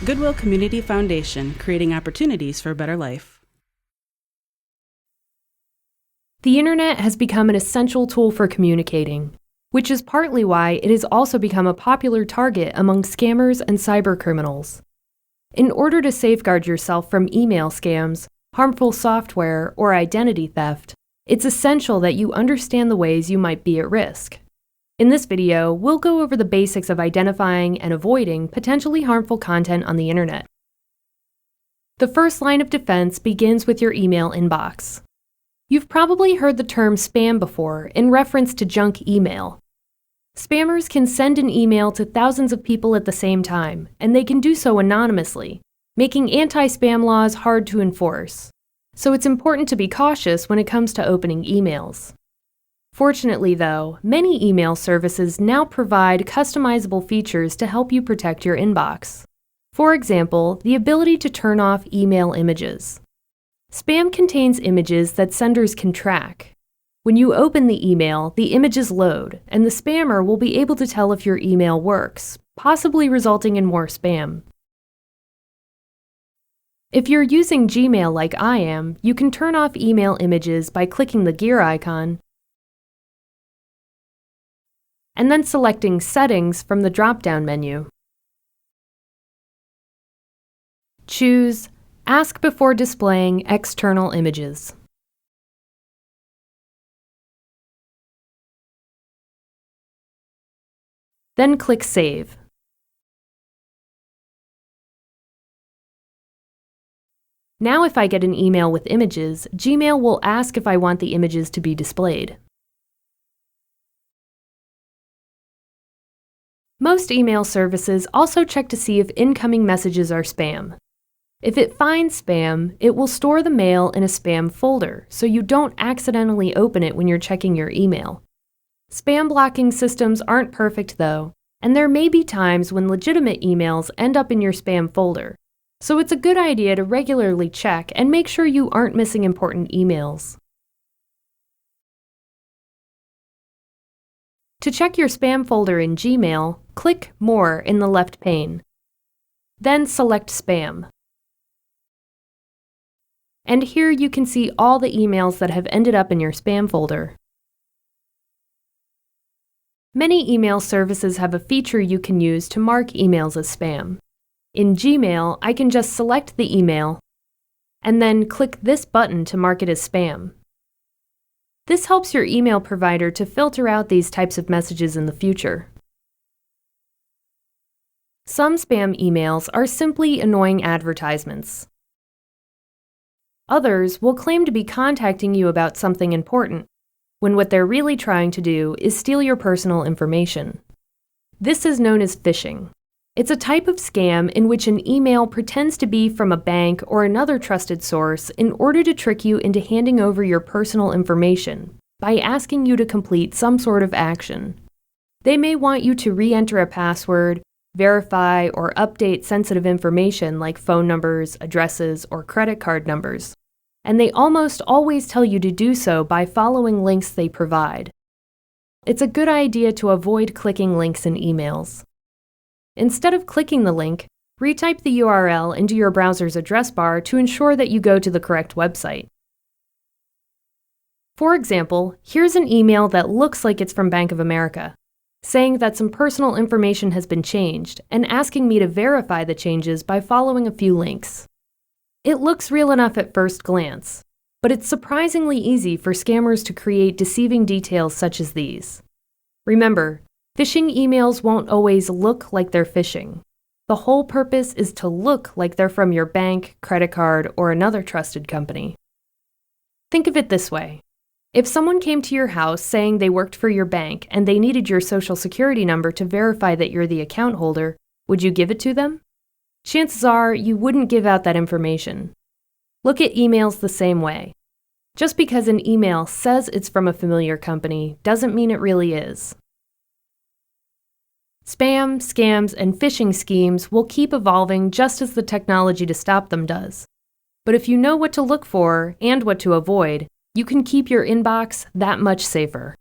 Goodwill Community Foundation, creating opportunities for a better life. The internet has become an essential tool for communicating, which is partly why it has also become a popular target among scammers and cybercriminals. In order to safeguard yourself from email scams, harmful software, or identity theft, it's essential that you understand the ways you might be at risk. In this video, we'll go over the basics of identifying and avoiding potentially harmful content on the internet. The first line of defense begins with your email inbox. You've probably heard the term spam before in reference to junk email. Spammers can send an email to thousands of people at the same time, and they can do so anonymously, making anti-spam laws hard to enforce. So it's important to be cautious when it comes to opening emails. Fortunately, though, many email services now provide customizable features to help you protect your inbox. For example, the ability to turn off email images. Spam contains images that senders can track. When you open the email, the images load, and the spammer will be able to tell if your email works, possibly resulting in more spam. If you're using Gmail like I am, you can turn off email images by clicking the gear icon and then selecting Settings from the drop-down menu. Choose Ask before displaying external images. Then click Save. Now if I get an email with images, Gmail will ask if I want the images to be displayed. Most email services also check to see if incoming messages are spam. If it finds spam, it will store the mail in a spam folder, so you don't accidentally open it when you're checking your email. Spam blocking systems aren't perfect though, and there may be times when legitimate emails end up in your spam folder, so it's a good idea to regularly check and make sure you aren't missing important emails. To check your spam folder in Gmail, click More in the left pane. Then select Spam. And here you can see all the emails that have ended up in your spam folder. Many email services have a feature you can use to mark emails as spam. In Gmail, I can just select the email and then click this button to mark it as spam. This helps your email provider to filter out these types of messages in the future. Some spam emails are simply annoying advertisements. Others will claim to be contacting you about something important, when what they're really trying to do is steal your personal information. This is known as phishing. It's a type of scam in which an email pretends to be from a bank or another trusted source in order to trick you into handing over your personal information by asking you to complete some sort of action. They may want you to re-enter a password, verify or update sensitive information like phone numbers, addresses, or credit card numbers, and they almost always tell you to do so by following links they provide. It's a good idea to avoid clicking links in emails. Instead of clicking the link, retype the URL into your browser's address bar to ensure that you go to the correct website. For example, here's an email that looks like it's from Bank of America, saying that some personal information has been changed and asking me to verify the changes by following a few links. It looks real enough at first glance, but it's surprisingly easy for scammers to create deceiving details such as these. Remember, phishing emails won't always look like they're phishing. The whole purpose is to look like they're from your bank, credit card, or another trusted company. Think of it this way. If someone came to your house saying they worked for your bank and they needed your social security number to verify that you're the account holder, would you give it to them? Chances are you wouldn't give out that information. Look at emails the same way. Just because an email says it's from a familiar company doesn't mean it really is. Spam, scams, and phishing schemes will keep evolving just as the technology to stop them does. But if you know what to look for and what to avoid, you can keep your inbox that much safer.